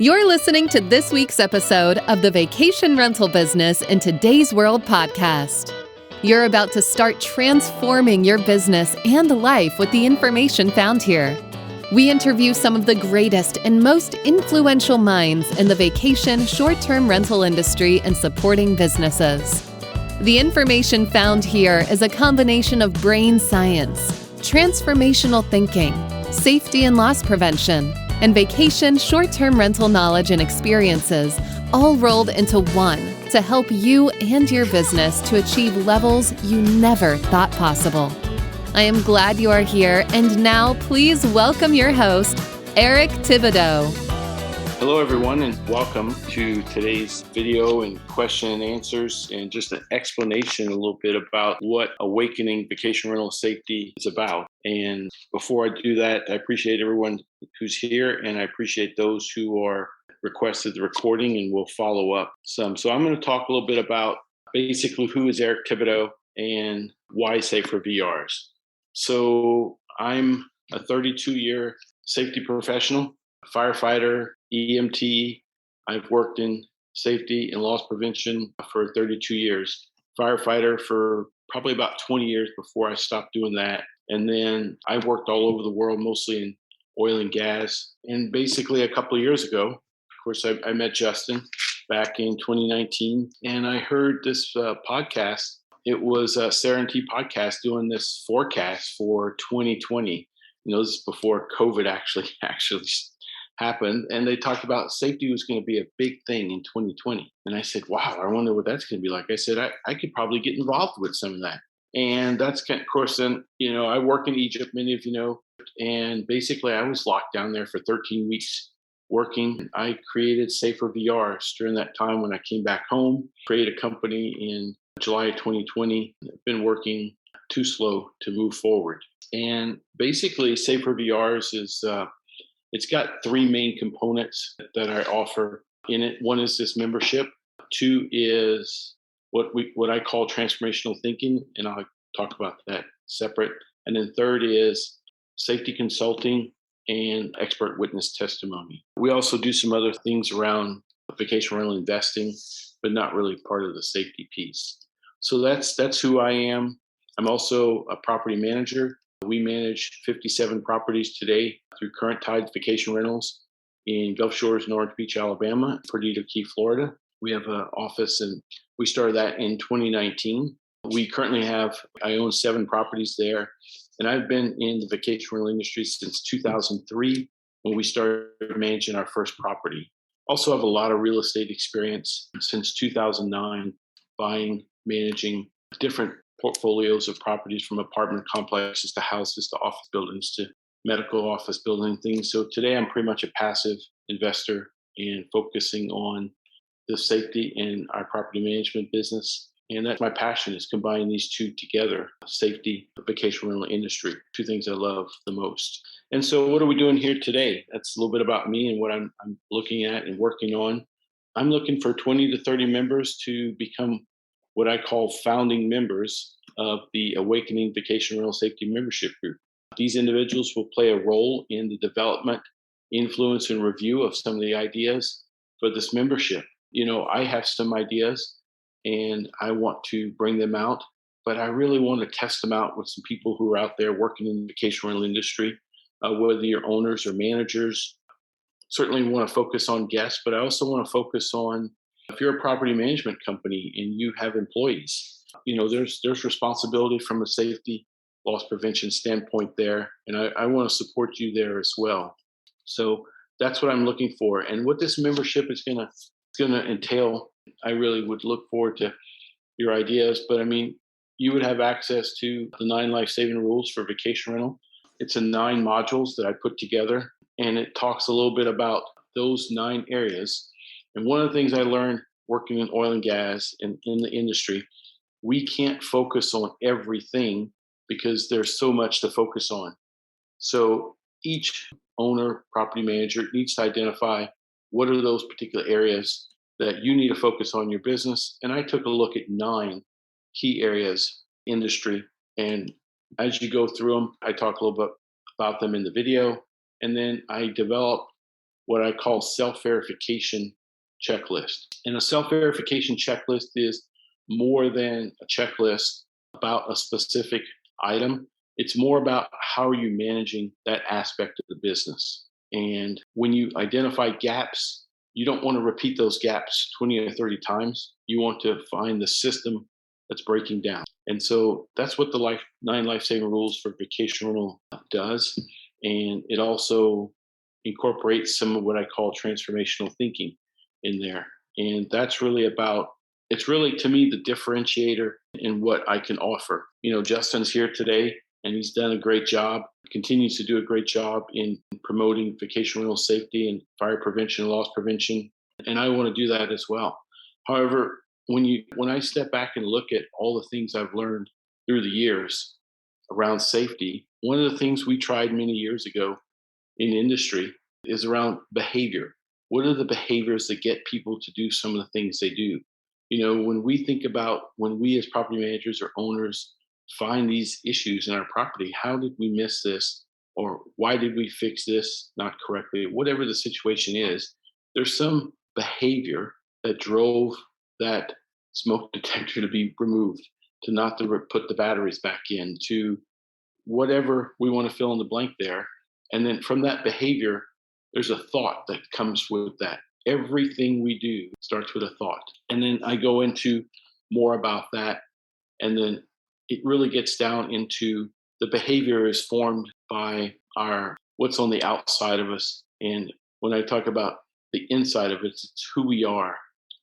You're listening to this week's episode of the Vacation Rental Business in Today's World podcast. You're about to start transforming your business and life with the information found here. We interview some of the greatest and most influential minds in the vacation short-term rental industry and supporting businesses. The information found here is a combination of brain science, transformational thinking, safety and loss prevention, and vacation short-term rental knowledge and experiences, all rolled into one to help you and your business to achieve levels you never thought possible. I am glad you are here, and now please welcome your host, Eric Thibodeau. Hello, everyone, and welcome to today's video and question and answers, and just an explanation a little bit about what Awakening Vacation Rental Safety is about. And before I do that, I appreciate everyone who's here, and I appreciate those who are requested the recording, and we'll follow up some. So I'm going to talk a little bit about basically who is Eric Thibodeau and why Safer VRS. So I'm a 32-year safety professional, firefighter, EMT. I've worked in safety and loss prevention for 32 years. Firefighter for probably about 20 years before I stopped doing that. And then I worked all over the world, mostly in oil and gas. And basically a couple of years ago, of course, I met Justin back in 2019, and I heard this podcast. It was a Serenity podcast doing this forecast for 2020. You know, this is before COVID actually happened, and they talked about safety was going to be a big thing in 2020. And I said, wow, I wonder what that's going to be like. I said, I could probably get involved with some of that. And that's kind of course, then, you know, I work in Egypt, many of you know, and basically I was locked down there for 13 weeks working. I created Safer VRS during that time when I came back home, created a company in July of 2020. I've been working too slow to move forward. And basically Safer VRS is, it's got three main components that I offer in it. One is this membership. Two is what I call transformational thinking, and I'll talk about that separate. And then third is safety consulting and expert witness testimony. We also do some other things around vacation rental investing, but not really part of the safety piece. So that's who I am. I'm also a property manager. We manage 57 properties today through Current Tide Vacation Rentals in Gulf Shores, Orange Beach, Alabama, Perdido Key, Florida. We have an office, and we started that in 2019. I own 7 properties there, and I've been in the vacation rental industry since 2003 when we started managing our first property. Also have a lot of real estate experience since 2009, buying, managing different portfolios of properties from apartment complexes to houses to office buildings to medical office building things. So today I'm pretty much a passive investor and focusing on the safety in our property management business. And that's my passion, is combining these two together, safety, vacation rental industry, two things I love the most. And so what are we doing here today? That's a little bit about me and what I'm looking at and working on. I'm looking for 20 to 30 members to become what I call founding members of the Awakening Vacation Rental Safety Membership Group. These individuals will play a role in the development, influence, and review of some of the ideas for this membership. You know, I have some ideas and I want to bring them out, but I really want to test them out with some people who are out there working in the vacation rental industry, whether you're owners or managers. Certainly want to focus on guests, but I also want to focus on if you're a property management company and you have employees. You know, there's responsibility from a safety loss prevention standpoint there, and I want to support you there as well. So that's what I'm looking for, and what this membership is going to entail. I really would look forward to your ideas, but I mean, you would have access to the 9 life-saving rules for vacation rental. It's 9 modules that I put together, and it talks a little bit about those 9 areas. And one of the things I learned working in oil and gas and in the industry, we can't focus on everything because there's so much to focus on. So each owner, property manager needs to identify what are those particular areas that you need to focus on in your business. And I took a look at 9 key areas, industry. And as you go through them, I talk a little bit about them in the video. And then I develop what I call self-verification checklist. And a self-verification checklist is more than a checklist about a specific item. It's more about how are you managing that aspect of the business. And when you identify gaps, you don't want to repeat those gaps 20 or 30 times. You want to find the system that's breaking down. And so that's what the 9 life-saving rules for vacation rental does. And it also incorporates some of what I call transformational thinking in there. And that's really about, it's really to me the differentiator in what I can offer. Justin's here today and he's done a great job, continues to do a great job in promoting vacation rental safety and fire prevention and loss prevention. And I want to do that as well. However, when I step back and look at all the things I've learned through the years around safety, one of the things we tried many years ago in industry is around behavior. What are the behaviors that get people to do some of the things they do? When we think about when we as property managers or owners find these issues in our property, how did we miss this? Or why did we fix this not correctly? Whatever the situation is, there's some behavior that drove that smoke detector to be removed, to not to put the batteries back in, to whatever we want to fill in the blank there. And then from that behavior, there's a thought that comes with that. Everything we do starts with a thought. And then I go into more about that. And then it really gets down into the behavior is formed by what's on the outside of us. And when I talk about the inside of it, it's who we are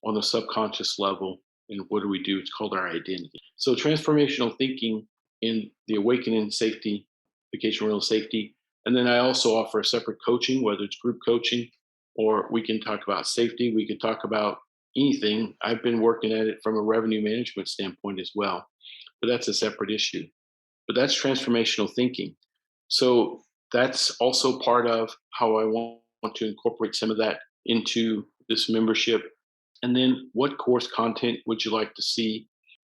on the subconscious level. And what do we do? It's called our identity. So transformational thinking in the Awakening Safety, Vacation Rental Safety. And then I also offer a separate coaching, whether it's group coaching or we can talk about safety. We could talk about anything. I've been working at it from a revenue management standpoint as well, but that's a separate issue. But that's transformational thinking. So that's also part of how I want to incorporate some of that into this membership. And then what course content would you like to see?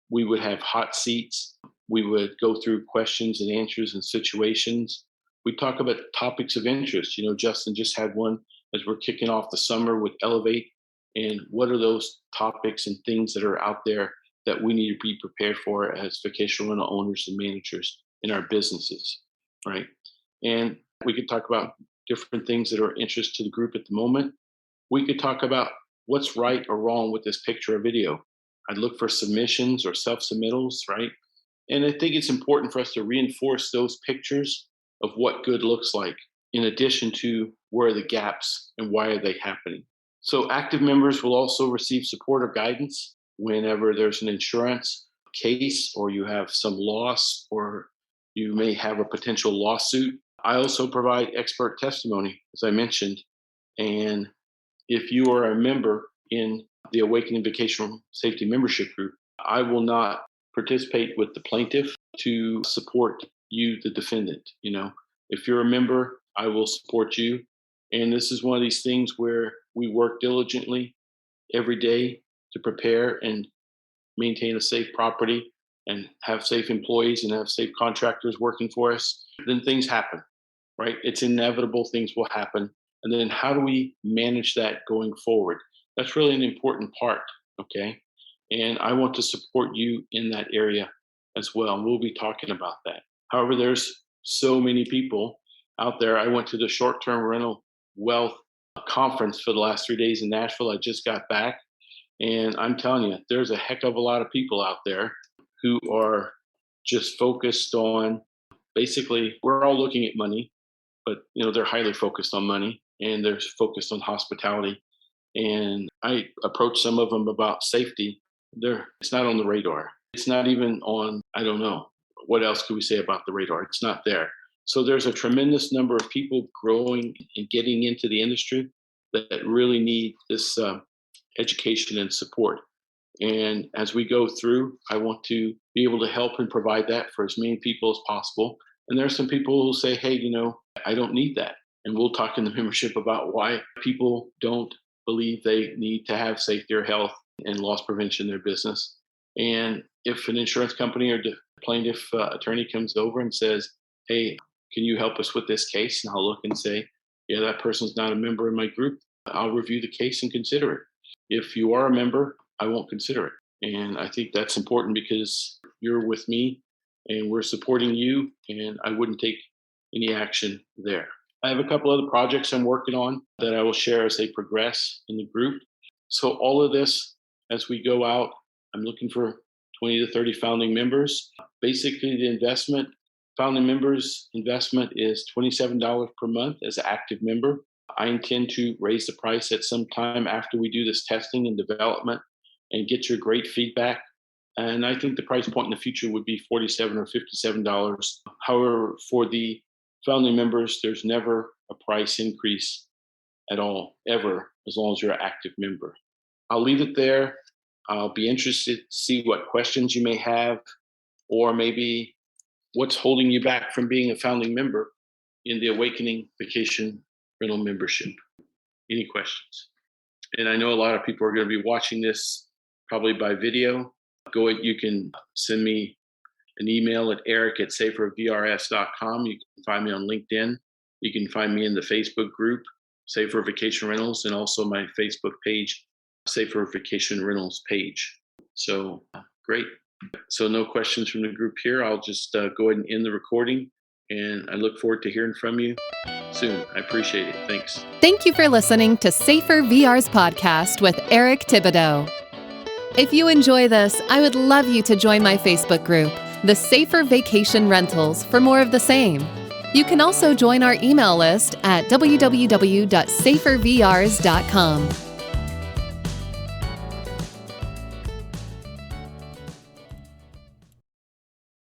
We would have hot seats. We would go through questions and answers and situations. We talk about topics of interest. Justin just had one as we're kicking off the summer with Elevate. And what are those topics and things that are out there that we need to be prepared for as vacation rental owners and managers in our businesses, right? And we could talk about different things that are of interest to the group at the moment. We could talk about what's right or wrong with this picture or video. I'd look for submissions or self-submittals, right? And I think it's important for us to reinforce those pictures of what good looks like, in addition to where are the gaps and why are they happening. So active members will also receive support or guidance whenever there's an insurance case or you have some loss or you may have a potential lawsuit. I also provide expert testimony, as I mentioned. And if you are a member in the Awakening Vacation Safety Membership Group, I will not participate with the plaintiff to support you, the defendant. If you're a member, I will support you. And this is one of these things where we work diligently every day to prepare and maintain a safe property and have safe employees and have safe contractors working for us. Then things happen, right? It's inevitable, things will happen. And then how do we manage that going forward? That's really an important part, okay? And I want to support you in that area as well. And we'll be talking about that. However, there's so many people out there. I went to the short-term rental wealth conference for the last 3 days in Nashville. I just got back. And I'm telling you, there's a heck of a lot of people out there who are just focused on, basically, we're all looking at money, but they're highly focused on money and they're focused on hospitality. And I approached some of them about safety. It's not on the radar. It's not even on, I don't know, what else could we say about the radar? It's not there. So there's a tremendous number of people growing and getting into the industry that really need this education and support. And as we go through, I want to be able to help and provide that for as many people as possible. And there are some people who say, hey, I don't need that. And we'll talk in the membership about why people don't believe they need to have safety or health and loss prevention in their business. And if an insurance company or plaintiff attorney comes over and says, hey, can you help us with this case? And I'll look and say, yeah, that person's not a member in my group, I'll review the case and consider it. If you are a member, I won't consider it. And I think that's important because you're with me and we're supporting you, and I wouldn't take any action there. I have a couple other projects I'm working on that I will share as they progress in the group. So, all of this, as we go out, I'm looking for 20 to 30 founding members. Basically, the founding members' investment is $27 per month as an active member. I intend to raise the price at some time after we do this testing and development and get your great feedback. And I think the price point in the future would be $47 or $57. However, for the founding members, there's never a price increase at all, ever, as long as you're an active member. I'll leave it there. I'll be interested to see what questions you may have, or maybe what's holding you back from being a founding member in the Awakening Vacation Rental membership. Any questions? And I know a lot of people are going to be watching this probably by video. You can send me an email at eric@safervrs.com. You can find me on LinkedIn. You can find me in the Facebook group, Safer Vacation Rentals, and also my Facebook page, Safer Vacation Rentals page. So great. So no questions from the group here. I'll just go ahead and end the recording, and I look forward to hearing from you soon. I appreciate it. Thanks. Thank you for listening to Safer VR's podcast with Eric Thibodeau. If you enjoy this, I would love you to join my Facebook group, the Safer Vacation Rentals, for more of the same. You can also join our email list at www.safervrs.com.